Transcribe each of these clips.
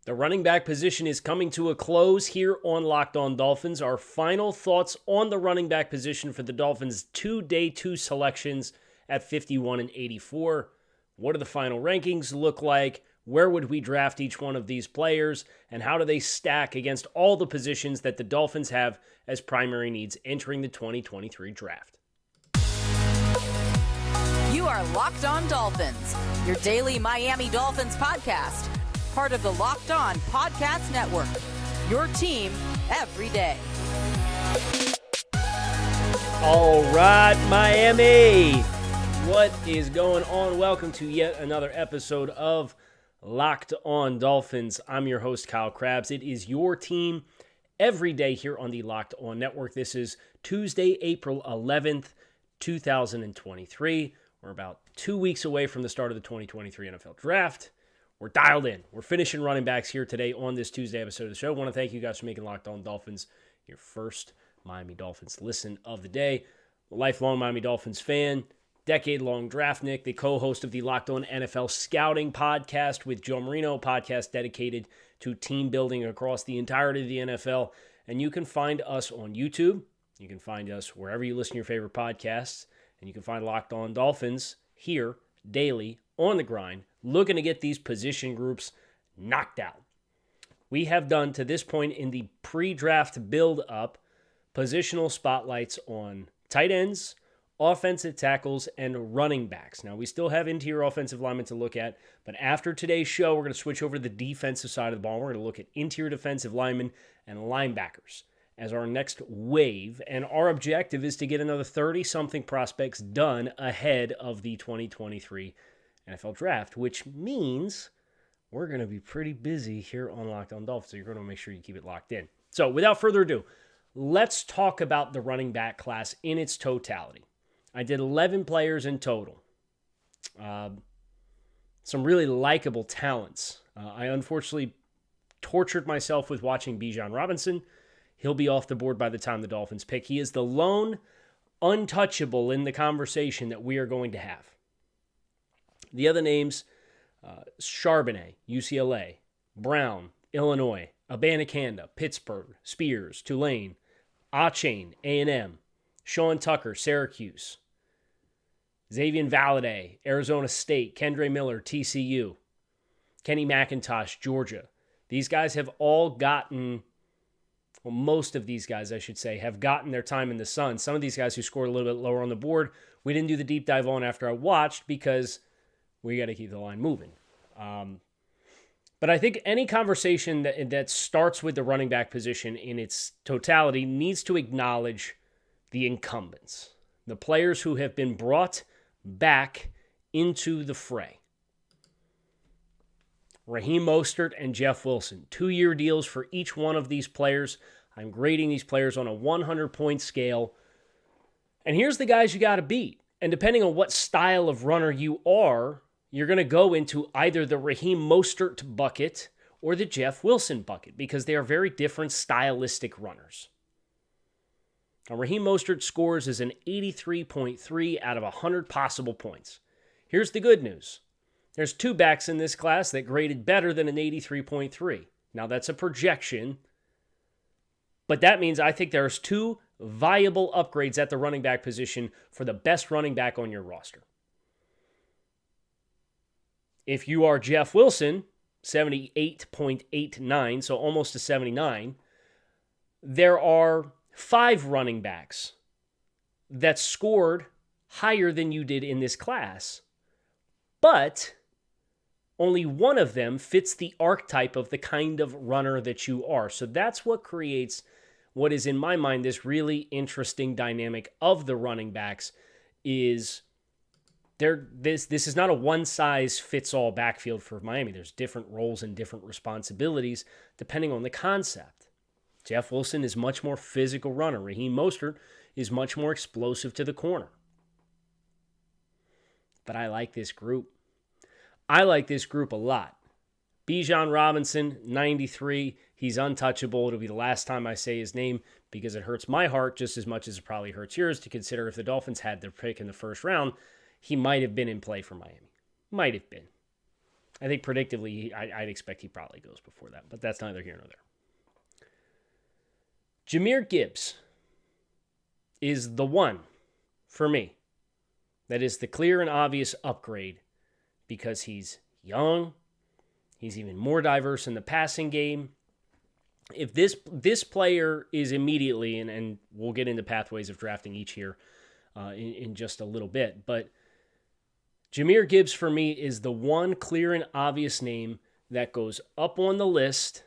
The running back position is coming to a close here on Locked On Dolphins. Our final thoughts on the running back position for the Dolphins' day two selections at 51 and 84. What do the final rankings look like? Where would we draft each one of these players? And how do they stack against all the positions that the Dolphins have as primary needs entering the 2023 draft? You are Locked On Dolphins, your daily Miami Dolphins podcast. Part of the Locked On Podcast Network, your team every day. All right, Miami. What is going on? Welcome to yet another episode of Locked On Dolphins. I'm your host, Kyle Krabs. It is your team every day here on the Locked On Network. This is Tuesday, April 11th, 2023. We're about 2 weeks away from the start of the 2023 NFL Draft. We're dialed in. We're finishing running backs here today on this Tuesday episode of the show. I want to thank you guys for making Locked On Dolphins your first Miami Dolphins listen of the day. Lifelong Miami Dolphins fan, decade-long draftnik, the co-host of the Locked On NFL Scouting podcast with Joe Marino, a podcast dedicated to team building across the entirety of the NFL. And you can find us on YouTube. You can find us wherever you listen to your favorite podcasts. And you can find Locked On Dolphins here daily on the grind, looking to get these position groups knocked out. We have done, to this point in the pre-draft build-up, positional spotlights on tight ends, offensive tackles, and running backs. Now, we still have interior offensive linemen to look at, but after today's show, we're going to switch over to the defensive side of the ball. We're going to look at interior defensive linemen and linebackers as our next wave, and our objective is to get another 30-something prospects done ahead of the 2023 NFL Draft, which means we're going to be pretty busy here on Locked On Dolphins, so you're going to make sure you keep it locked in. So without further ado, let's talk about the running back class in its totality. I did 11 players in total. Some really likable talents. I unfortunately tortured myself with watching Bijan Robinson. He'll be off the board by the time the Dolphins pick. He is the lone untouchable in the conversation that we are going to have. The other names, Charbonnet, UCLA, Brown, Illinois, Abanikanda, Pittsburgh, Spears, Tulane, Achane, A&M, Sean Tucker, Syracuse, Xavier Valladay, Arizona State, Kendre Miller, TCU, Kenny McIntosh, Georgia. These guys have all gotten... Well, most of these guys, I should say, have gotten their time in the sun. Some of these guys who scored a little bit lower on the board, we didn't do the deep dive on after I watched because we got to keep the line moving. But I think any conversation that starts with the running back position in its totality needs to acknowledge the incumbents, the players who have been brought back into the fray. Raheem Mostert and Jeff Wilson, 2-year deals for each one of these players. I'm grading these players on a 100-point scale. And here's the guys you got to beat. And depending on what style of runner you are, you're going to go into either the Raheem Mostert bucket or the Jeff Wilson bucket because they are very different stylistic runners. Now, Raheem Mostert scores as an 83.3 out of 100 possible points. Here's the good news. There's 2 backs in this class that graded better than an 83.3. Now, that's a projection, but that means I think there's 2 viable upgrades at the running back position for the best running back on your roster. If you are Jeff Wilson, 78.89, so almost a 79, there are 5 running backs that scored higher than you did in this class, but only one of them fits the archetype of the kind of runner that you are. So that's what creates what is, in my mind, this really interesting dynamic of the running backs is this is not a one-size-fits-all backfield for Miami. There's different roles and different responsibilities depending on the concept. Jeff Wilson is much more physical runner. Raheem Mostert is much more explosive to the corner. But I like this group. I like this group a lot. Bijan Robinson, 93. He's untouchable. It'll be the last time I say his name because it hurts my heart just as much as it probably hurts yours to consider if the Dolphins had their pick in the first round, he might have been in play for Miami. Might have been. I think predictively, I'd expect he probably goes before that, but that's neither here nor there. Jahmyr Gibbs is the one, for me, that is the clear and obvious upgrade because he's young, he's even more diverse in the passing game. If this player is immediately, and we'll get into pathways of drafting each here in just a little bit, but Jahmyr Gibbs for me is the one clear and obvious name that goes up on the list,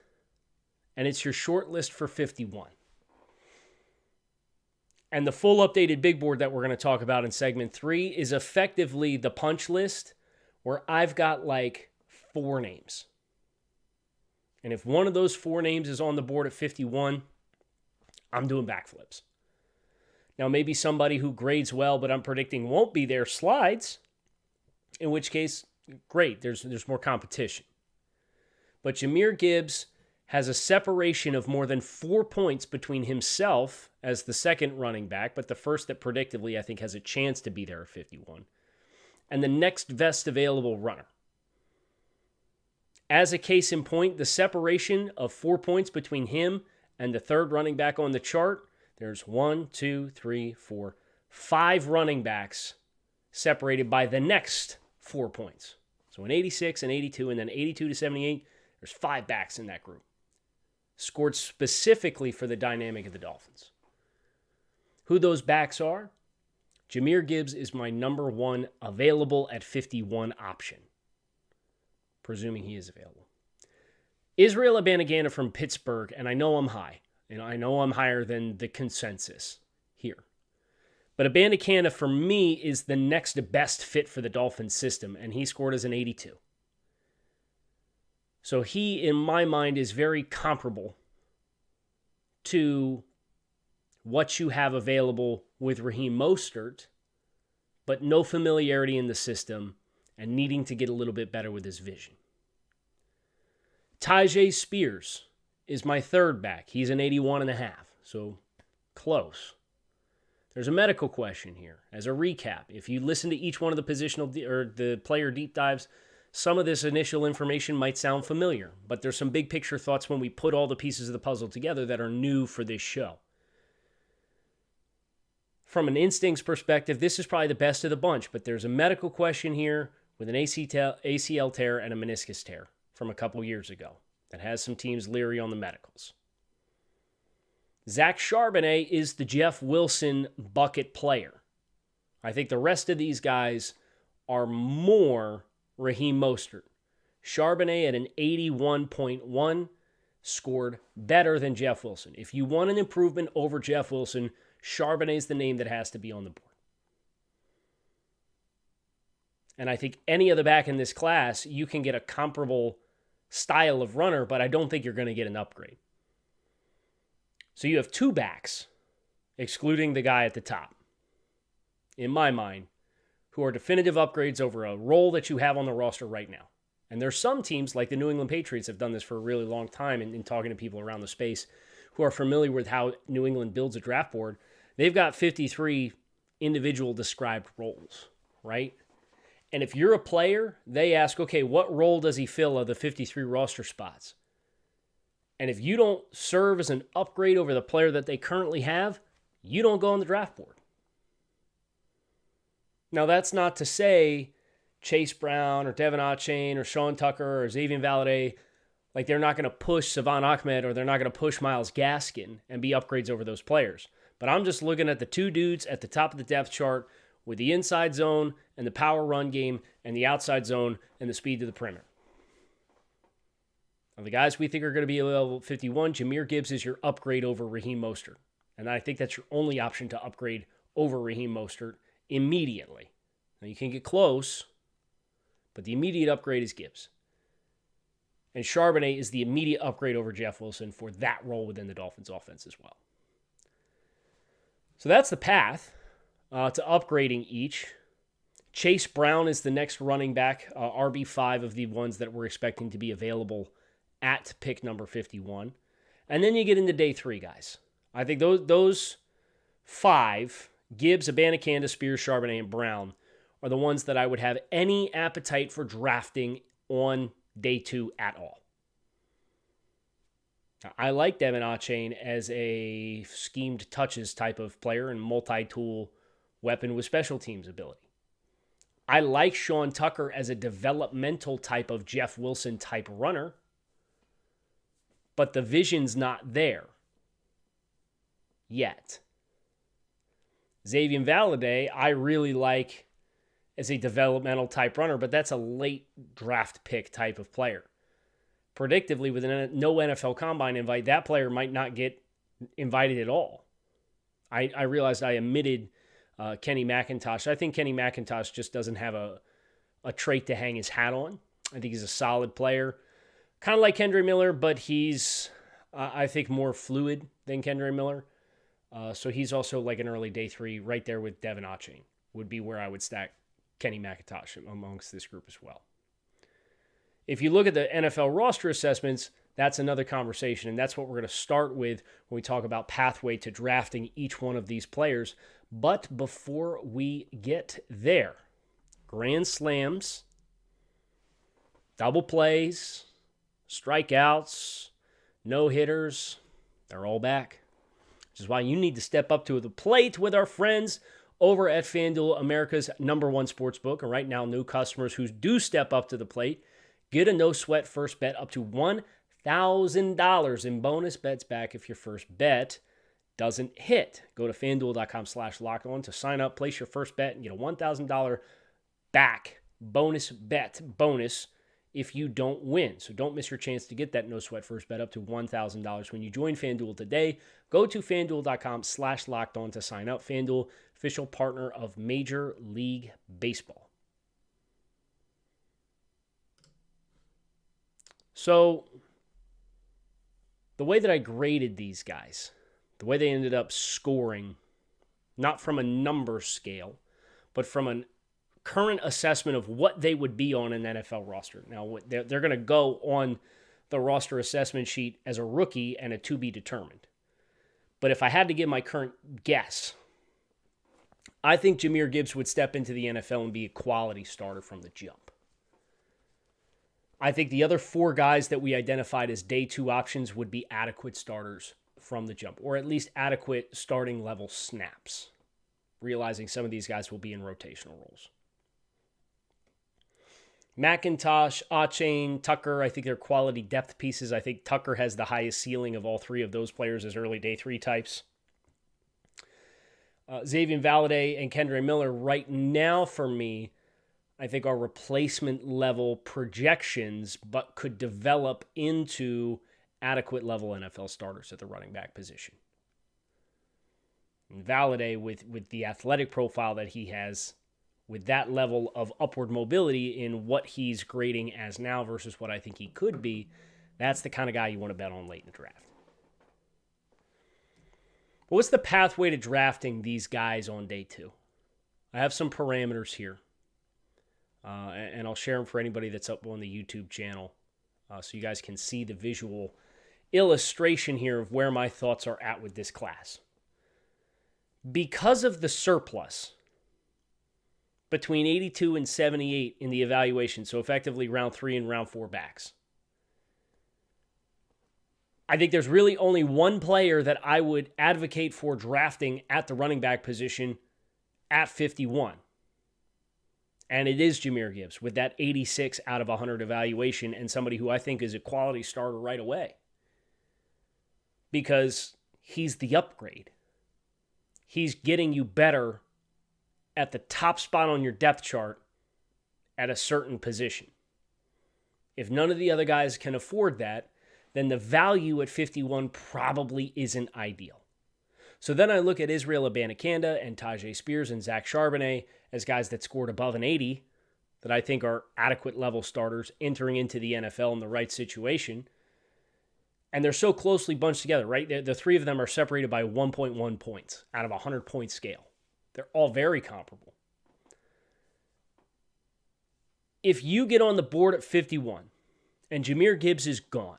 and it's your short list for 51. And the full updated big board that we're going to talk about in segment 3 is effectively the punch list where I've got like 4 names. And if one of those 4 names is on the board at 51, I'm doing backflips. Now, maybe somebody who grades well, but I'm predicting won't be there slides, in which case, great, there's more competition. But Jahmyr Gibbs has a separation of more than 4 points between himself as the second running back, but the first that predictably I think has a chance to be there at 51, and the next best available runner. As a case in point, the separation of 4 points between him and the third running back on the chart, there's 1, 2, 3, 4, 5 running backs separated by the next 4 points. So an 86, an 82, and then 82 to 78, there's 5 backs in that group. Scored specifically for the dynamic of the Dolphins. Who those backs are? Jahmyr Gibbs is my number 1 available at 51 option, presuming he is available. Israel Abanikanda from Pittsburgh, and I know I'm high. I know I'm higher than the consensus here. But Abanikanda, for me, is the next best fit for the Dolphins system, and he scored as an 82. So he, in my mind, is very comparable to what you have available with Raheem Mostert, but no familiarity in the system and needing to get a little bit better with his vision. Tyjae Spears is my third back. He's an 81.5, so close. There's a medical question here. As a recap, if you listen to each one of the positional or the player deep dives, some of this initial information might sound familiar, but there's some big picture thoughts when we put all the pieces of the puzzle together that are new for this show. From an instincts perspective, this is probably the best of the bunch, but there's a medical question here with an ACL tear and a meniscus tear from a couple years ago that has some teams leery on the medicals. Zach Charbonnet is the Jeff Wilson bucket player. I think the rest of these guys are more Raheem Mostert. Charbonnet at an 81.1 scored better than Jeff Wilson. If you want an improvement over Jeff Wilson, Charbonnet is the name that has to be on the board. And I think any other back in this class, you can get a comparable style of runner, but I don't think you're going to get an upgrade. So you have 2 backs, excluding the guy at the top, in my mind, who are definitive upgrades over a role that you have on the roster right now. And there's some teams, like the New England Patriots, have done this for a really long time in talking to people around the space who are familiar with how New England builds a draft board. They've got 53 individual described roles, right? And if you're a player, they ask, okay, what role does he fill of the 53 roster spots? And if you don't serve as an upgrade over the player that they currently have, you don't go on the draft board. Now, that's not to say Chase Brown or Devin Achane or Sean Tucker or Xavier Valade, like they're not going to push Savon Ahmed or they're not going to push Myles Gaskin and be upgrades over those players. But I'm just looking at the 2 dudes at the top of the depth chart with the inside zone and the power run game and the outside zone and the speed to the perimeter. Of the guys we think are going to be a level 51, Jahmyr Gibbs is your upgrade over Raheem Mostert. And I think that's your only option to upgrade over Raheem Mostert immediately. Now, you can get close, but the immediate upgrade is Gibbs. And Charbonnet is the immediate upgrade over Jeff Wilson for that role within the Dolphins offense as well. So that's the path to upgrading each. Chase Brown is the next running back, RB5 of the ones that we're expecting to be available at pick number 51. And then you get into day 3, guys. I think those 5, Gibbs, Abanikanda, Spears, Charbonnet, and Brown, are the ones that I would have any appetite for drafting on day 2 at all. I like Devin Achane as a schemed touches type of player and multi-tool weapon with special teams ability. I like Sean Tucker as a developmental type of Jeff Wilson type runner, but the vision's not there yet. Xavier Valade, I really like as a developmental type runner, but that's a late draft pick type of player. Predictably, with no NFL Combine invite, that player might not get invited at all. I realized I omitted Kenny McIntosh. I think Kenny McIntosh just doesn't have a trait to hang his hat on. I think he's a solid player. Kind of like Kendre Miller, but he's, I think, more fluid than Kendre Miller. So he's also like an early day 3, right there with Devin Achane, would be where I would stack Kenny McIntosh amongst this group as well. If you look at the NFL roster assessments, that's another conversation, and that's what we're going to start with when we talk about pathway to drafting each one of these players. But before we get there, grand slams, double plays, strikeouts, no-hitters, they're all back. Which is why you need to step up to the plate with our friends over at FanDuel, America's #1 sportsbook. And right now, new customers who do step up to the plate get a no-sweat first bet up to $1,000 in bonus bets back if your first bet doesn't hit. Go to FanDuel.com/lockedon to sign up, place your first bet, and get a $1,000 back bonus if you don't win. So don't miss your chance to get that no-sweat first bet up to $1,000 when you join FanDuel today. Go to FanDuel.com/lockedon to sign up. FanDuel, official partner of Major League Baseball. So the way that I graded these guys, the way they ended up scoring, not from a number scale, but from a current assessment of what they would be on an NFL roster. Now, they're going to go on the roster assessment sheet as a rookie and a to be determined. But if I had to give my current guess, I think Jahmyr Gibbs would step into the NFL and be a quality starter from the jump. I think the other 4 guys that we identified as day 2 options would be adequate starters from the jump, or at least adequate starting level snaps, realizing some of these guys will be in rotational roles. McIntosh, Achane, Tucker, I think they're quality depth pieces. I think Tucker has the highest ceiling of all 3 of those players as early day 3 types. Xavier Valade and Kendre Miller right now for me, I think are replacement level projections, but could develop into adequate level NFL starters at the running back position. And Valade, with the athletic profile that he has, with that level of upward mobility in what he's grading as now versus what I think he could be, that's the kind of guy you want to bet on late in the draft. But what's the pathway to drafting these guys on day 2? I have some parameters here. And I'll share them for anybody that's up on the YouTube channel so you guys can see the visual illustration here of where my thoughts are at with this class. Because of the surplus between 82 and 78 in the evaluation, so effectively round 3 and round 4 backs, I think there's really only one player that I would advocate for drafting at the running back position at 51. And it is Jahmyr Gibbs with that 86 out of 100 evaluation and somebody who I think is a quality starter right away. Because he's the upgrade. He's getting you better at the top spot on your depth chart at a certain position. If none of the other guys can afford that, then the value at 51 probably isn't ideal. So then I look at Israel Abanikanda and Tajay Spears and Zach Charbonnet as guys that scored above an 80 that I think are adequate level starters entering into the NFL in the right situation. And they're so closely bunched together, right? The 3 of them are separated by 1.1 points out of a 100-point scale. They're all very comparable. If you get on the board at 51 and Jahmyr Gibbs is gone,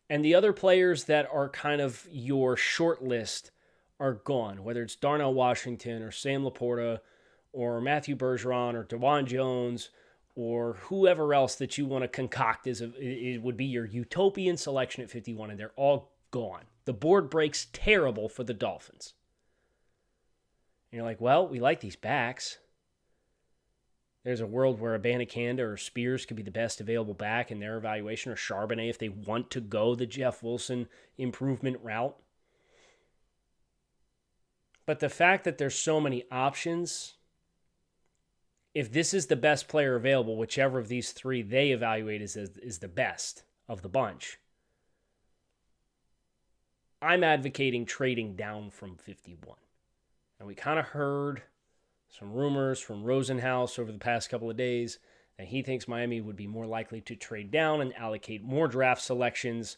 and the other players that are kind of your short list are gone, whether it's Darnell Washington or Sam Laporta or Matthew Bergeron or DeJuan Jones or whoever else that you want to concoct it would be your utopian selection at 51, and they're all gone. The board breaks terrible for the Dolphins. And you're like, well, we like these backs. There's a world where Abanikanda or Spears could be the best available back in their evaluation, or Charbonnet if they want to go the Jeff Wilson improvement route. But the fact that there's so many options, if this is the best player available, whichever of these three they evaluate is the best of the bunch, I'm advocating trading down from 51. And we kind of heard some rumors from Rosenhaus over the past couple of days that he thinks Miami would be more likely to trade down and allocate more draft selections.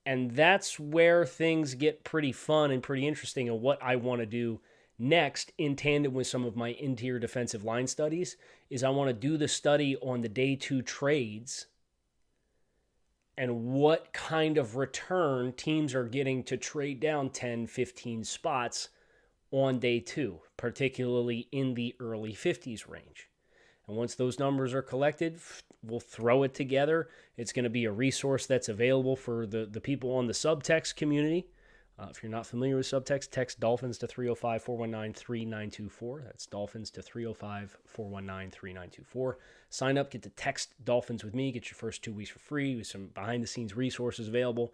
And that's where things get pretty fun and pretty interesting, and what I want to do next in tandem with some of my interior defensive line studies is I want to do the study on the day 2 trades and what kind of return teams are getting to trade down 10, 15 spots on day 2, particularly in the early 50s range. And once those numbers are collected, we'll throw it together. It's going to be a resource that's available for the people on the subtext community. If you're not familiar with subtext, text Dolphins to 305-419-3924. That's Dolphins to 305-419-3924. Sign up, get to text Dolphins with me, get your first 2 weeks for free with some behind-the-scenes resources available.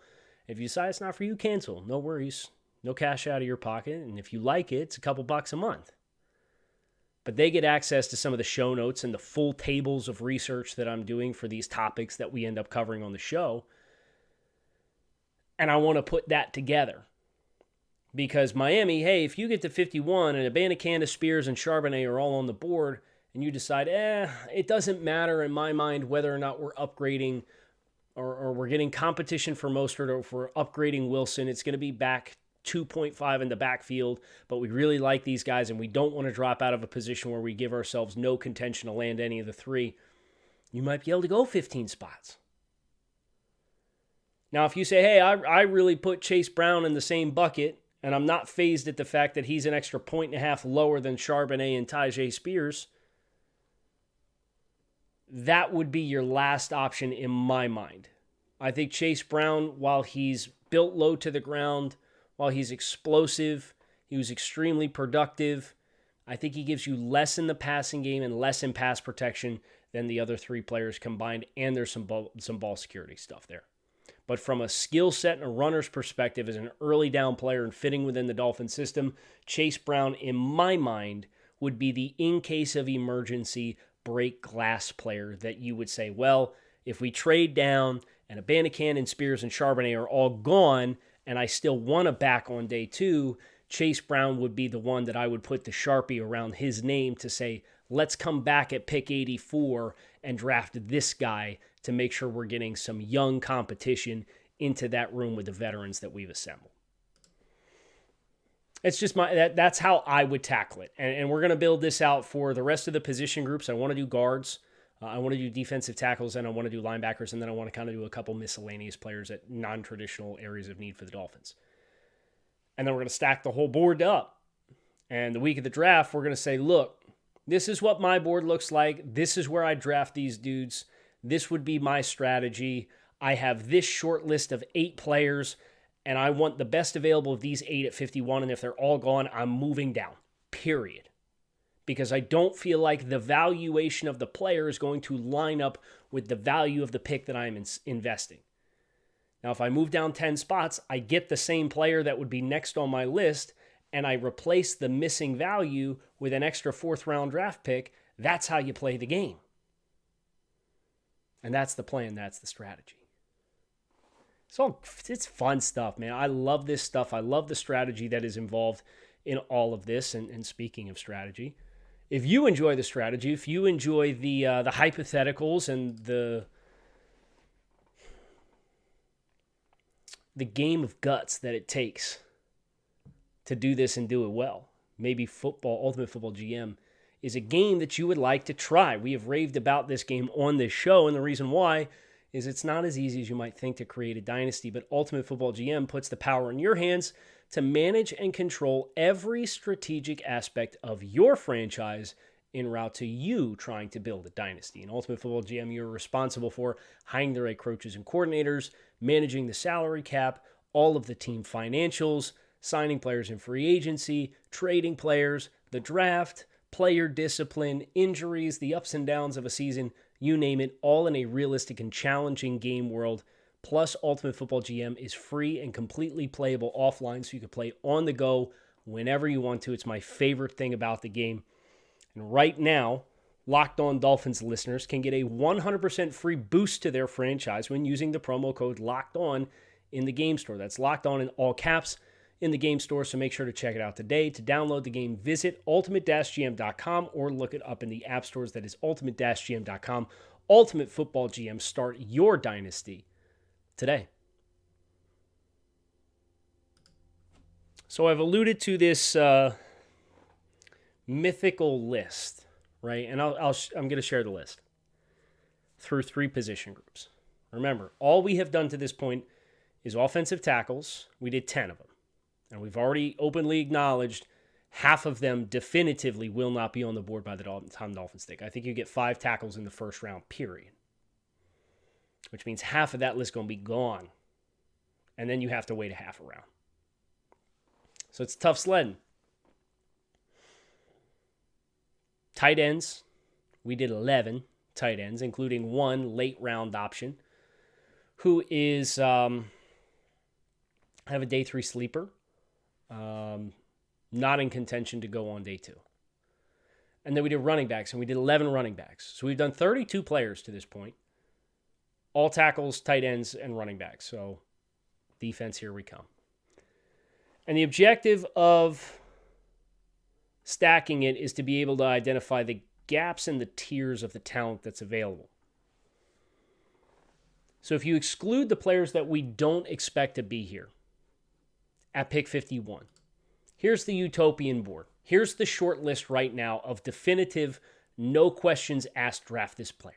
If you decide it's not for you, cancel. No worries. No cash out of your pocket. And if you like it, it's a couple bucks a month. But they get access to some of the show notes and the full tables of research that I'm doing for these topics that we end up covering on the show. And I want to put that together. Because Miami, hey, if you get to 51 and Abanikanda, Spears, and Charbonnet are all on the board, and you decide, it doesn't matter in my mind whether or not we're upgrading or we're getting competition for Mostert, or if we're upgrading Wilson, it's going to be back 2.5 in the backfield, but we really like these guys, and we don't want to drop out of a position where we give ourselves no contention to land any of the 3, you might be able to go 15 spots. Now, if you say, hey, I really put Chase Brown in the same bucket, and I'm not fazed at the fact that he's an extra 1.5 lower than Charbonnet and Tyjae Spears, that would be your last option in my mind. I think Chase Brown, while he's built low to the ground, while he's explosive, he was extremely productive. I think he gives you less in the passing game and less in pass protection than the other 3 players combined, and there's some ball security stuff there. But from a skill set and a runner's perspective, as an early down player and fitting within the Dolphin system, Chase Brown, in my mind, would be the in case of emergency break glass player that you would say, well, if we trade down and Abanikanda and Spears and Charbonnet are all gone, and I still want to back on day 2, Chase Brown would be the one that I would put the Sharpie around his name to say, let's come back at pick 84 and draft this guy to make sure we're getting some young competition into that room with the veterans that we've assembled. It's just that's how I would tackle it. And we're going to build this out for the rest of the position groups. I want to do guards. I want to do defensive tackles, and I want to do linebackers, and then I want to kind of do a couple miscellaneous players at non-traditional areas of need for the Dolphins. And then we're going to stack the whole board up. And the week of the draft, we're going to say, look, this is what my board looks like. This is where I draft these dudes. This would be my strategy. I have this short list of 8 players, and I want the best available of these 8 at 51, and if they're all gone, I'm moving down, period. Because I don't feel like the valuation of the player is going to line up with the value of the pick that I'm investing. Now, if I move down 10 spots, I get the same player that would be next on my list, and I replace the missing value with an extra 4th-round draft pick. That's how you play the game. And that's the plan. That's the strategy. So it's fun stuff, man. I love this stuff. I love the strategy that is involved in all of this. And speaking of strategy, if you enjoy the strategy, if you enjoy the hypotheticals and the game of guts that it takes to do this and do it well, maybe Ultimate Football GM is a game that you would like to try. We have raved about this game on this show, and the reason why is it's not as easy as you might think to create a dynasty, but Ultimate Football GM puts the power in your hands to manage and control every strategic aspect of your franchise en route to you trying to build a dynasty. In Ultimate Football GM, you're responsible for hiring the right coaches and coordinators, managing the salary cap, all of the team financials, signing players in free agency, trading players, the draft, player discipline, injuries, the ups and downs of a season, you name it, all in a realistic and challenging game world. Plus, Ultimate Football GM is free and completely playable offline, so you can play on the go whenever you want to. It's my favorite thing about the game. And right now, Locked On Dolphins listeners can get a 100% free boost to their franchise when using the promo code Locked On in the game store. That's Locked On in all caps in the game store, so make sure to check it out today. To download the game, visit ultimate-gm.com or look it up in the app stores. That is ultimate-gm.com. Ultimate Football GM. Start your dynasty today. So I've alluded to this mythical list, right? And I'm going to share the list through 3 position groups. Remember, all we have done to this point is offensive tackles. We did 10 of them. And we've already openly acknowledged half of them definitively will not be on the board by the time Dolphins take. I think you get 5 tackles in the first round, period. Which means half of that list is going to be gone. And then you have to wait a half a round. So it's tough sledding. Tight ends. We did 11 tight ends, including 1 late round option, who is have a day 3 sleeper. Not in contention to go on day 2. And then we did running backs, and we did 11 running backs. So we've done 32 players to this point. All tackles, tight ends, and running backs. So defense, here we come. And the objective of stacking it is to be able to identify the gaps in the tiers of the talent that's available. So if you exclude the players that we don't expect to be here at pick 51, here's the utopian board. Here's the short list right now of definitive, no questions asked draft this player.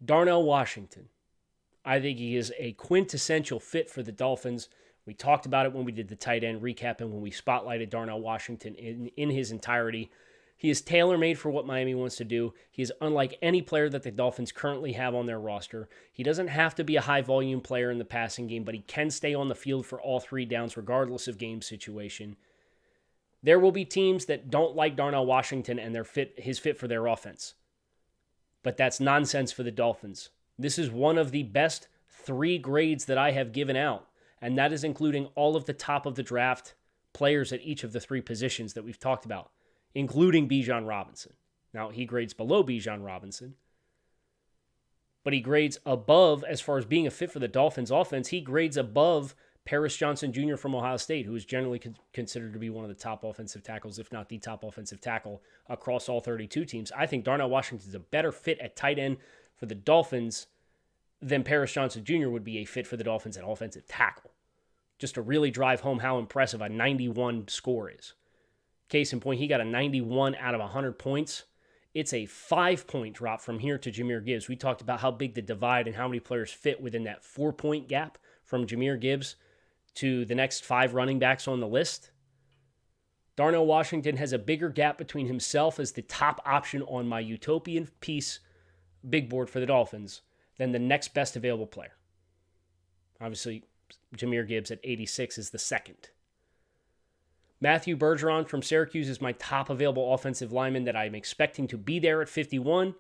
Darnell Washington. I think he is a quintessential fit for the Dolphins. We talked about it when we did the tight end recap and when we spotlighted Darnell Washington in his entirety. He is tailor-made for what Miami wants to do. He is unlike any player that the Dolphins currently have on their roster. He doesn't have to be a high-volume player in the passing game, but he can stay on the field for all 3 downs regardless of game situation. There will be teams that don't like Darnell Washington and his fit for their offense. But that's nonsense for the Dolphins. This is one of the best 3 grades that I have given out, and that is including all of the top of the draft players at each of the 3 positions that we've talked about, including Bijan Robinson. Now, he grades below Bijan Robinson, but he grades above, as far as being a fit for the Dolphins offense, he grades above Paris Johnson Jr. from Ohio State, who is generally considered to be one of the top offensive tackles, if not the top offensive tackle across all 32 teams. I think Darnell Washington is a better fit at tight end for the Dolphins than Paris Johnson Jr. would be a fit for the Dolphins at offensive tackle. Just to really drive home how impressive a 91 score is. Case in point, he got a 91 out of 100 points. It's a 5-point drop from here to Jahmyr Gibbs. We talked about how big the divide and how many players fit within that 4-point gap from Jahmyr Gibbs to the next 5 running backs on the list. Darnell Washington has a bigger gap between himself as the top option on my utopian piece big board for the Dolphins than the next best available player. Obviously, Jahmyr Gibbs at 86 is the second. Matthew Bergeron from Syracuse is my top available offensive lineman that I'm expecting to be there at 51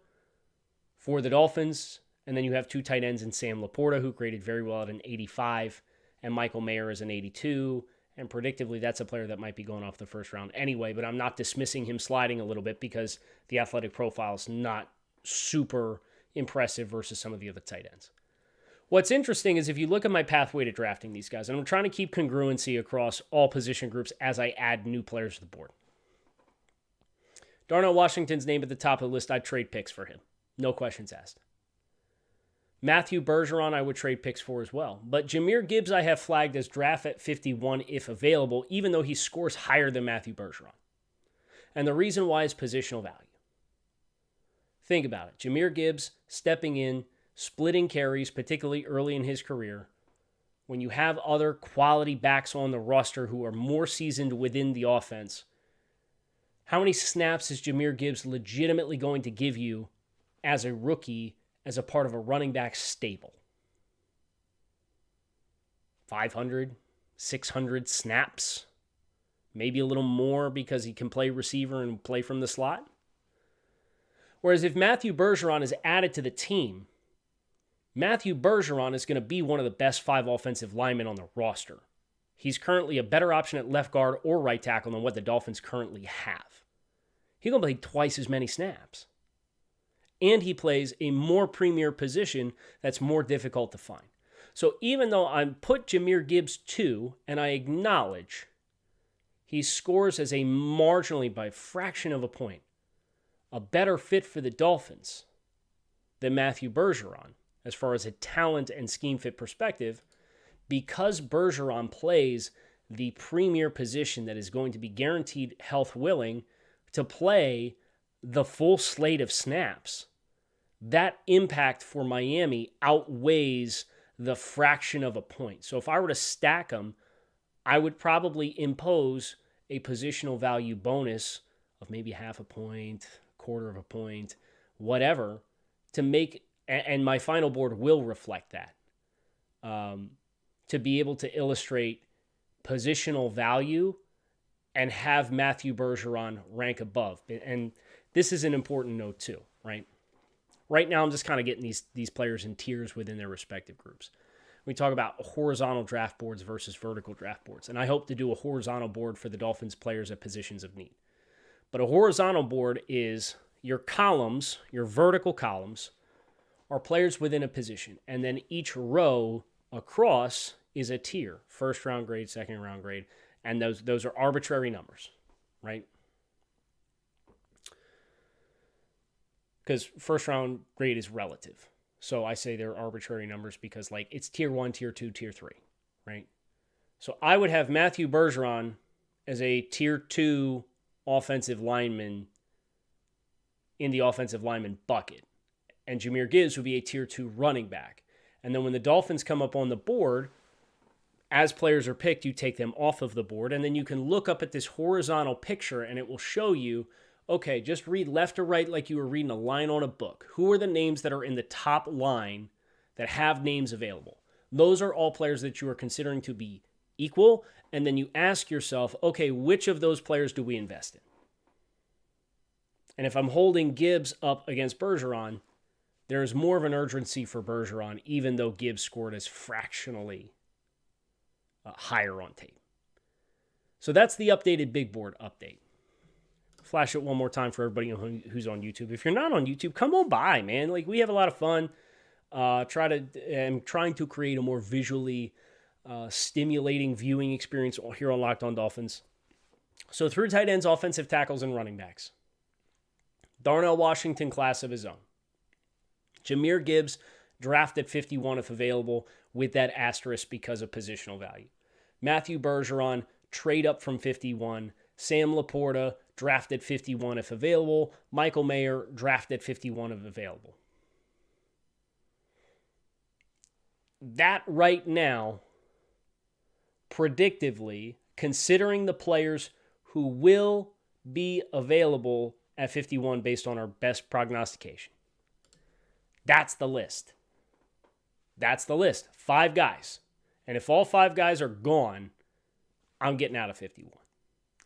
for the Dolphins. And then you have 2 tight ends in Sam Laporta, who graded very well at an 85, and Michael Mayer is an 82. And predictably, that's a player that might be going off the first round anyway, but I'm not dismissing him sliding a little bit because the athletic profile is not super impressive versus some of the other tight ends. What's interesting is if you look at my pathway to drafting these guys, and I'm trying to keep congruency across all position groups as I add new players to the board. Darnell Washington's name at the top of the list, I'd trade picks for him. No questions asked. Matthew Bergeron, I would trade picks for as well. But Jahmyr Gibbs, I have flagged as draft at 51 if available, even though he scores higher than Matthew Bergeron. And the reason why is positional value. Think about it. Jahmyr Gibbs stepping in, splitting carries, particularly early in his career. When you have other quality backs on the roster who are more seasoned within the offense, How many snaps is Jahmyr Gibbs legitimately going to give you as a rookie as a part of a running back stable? 500, 600 snaps? Maybe a little more because he can play receiver and play from the slot? Whereas if Matthew Bergeron is added to the team, Matthew Bergeron is going to be one of the best 5 offensive linemen on the roster. He's currently a better option at left guard or right tackle than what the Dolphins currently have. He's going to play twice as many snaps. And he plays a more premier position that's more difficult to find. So even though I put Jahmyr Gibbs 2, and I acknowledge he scores as a marginally, by a fraction of a point, a better fit for the Dolphins than Matthew Bergeron, as far as a talent and scheme fit perspective, because Bergeron plays the premier position that is going to be guaranteed health willing to play the full slate of snaps, that impact for Miami outweighs the fraction of a point. So if I were to stack them, I would probably impose a positional value bonus of maybe half a point, quarter of a point, whatever, to make, and my final board will reflect that, to be able to illustrate positional value and have Matthew Bergeron rank above. And this is an important note too, right? Right now, I'm just kind of getting these players in tiers within their respective groups. We talk about horizontal draft boards versus vertical draft boards, and I hope to do a horizontal board for the Dolphins players at positions of need. But a horizontal board is your columns, your vertical columns, are players within a position, and then each row across is a tier, first round grade, second round grade, and those are arbitrary numbers, right? Because first round grade is relative. So I say they're arbitrary numbers because like it's tier 1, tier 2, tier 3, right? So I would have Matthew Bergeron as a tier 2 offensive lineman in the offensive lineman bucket. And Jahmyr Gibbs would be a tier 2 running back. And then when the Dolphins come up on the board, as players are picked, you take them off of the board. And then you can look up at this horizontal picture and it will show you, okay, just read left to right like you were reading a line on a book. Who are the names that are in the top line that have names available? Those are all players that you are considering to be equal. And then you ask yourself, okay, which of those players do we invest in? And if I'm holding Gibbs up against Bergeron, there's more of an urgency for Bergeron, even though Gibbs scored as fractionally higher on tape. So that's the updated big board update. Flash it one more time for everybody who's on YouTube. If you're not on YouTube, come on by, man. Like, we have a lot of fun. I'm trying to create a more visually stimulating viewing experience here on Locked On Dolphins. So through tight ends, offensive tackles, and running backs. Darnell Washington, class of his own. Jahmyr Gibbs, drafted 51 if available, with that asterisk because of positional value. Matthew Bergeron, trade up from 51. Sam Laporta, drafted 51 if available. Michael Mayer, drafted 51 if available. That right now, predictively, considering the players who will be available at 51 based on our best prognostication. That's the list. That's the list. 5 guys. And if all 5 guys are gone, I'm getting out of 51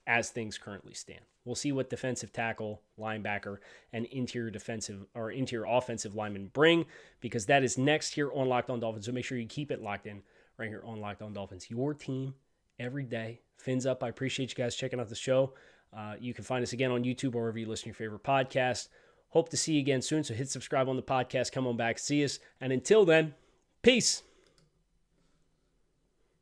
as things currently stand. We'll see what defensive tackle, linebacker, and interior offensive lineman bring, because that is next here on Locked On Dolphins. So make sure you keep it locked in right here on Locked On Dolphins. Your team every day. Fins up. I appreciate you guys checking out the show. You can find us again on YouTube or wherever you listen to your favorite podcast. Hope to see you again soon. So hit subscribe on the podcast. Come on back. See us. And until then, peace.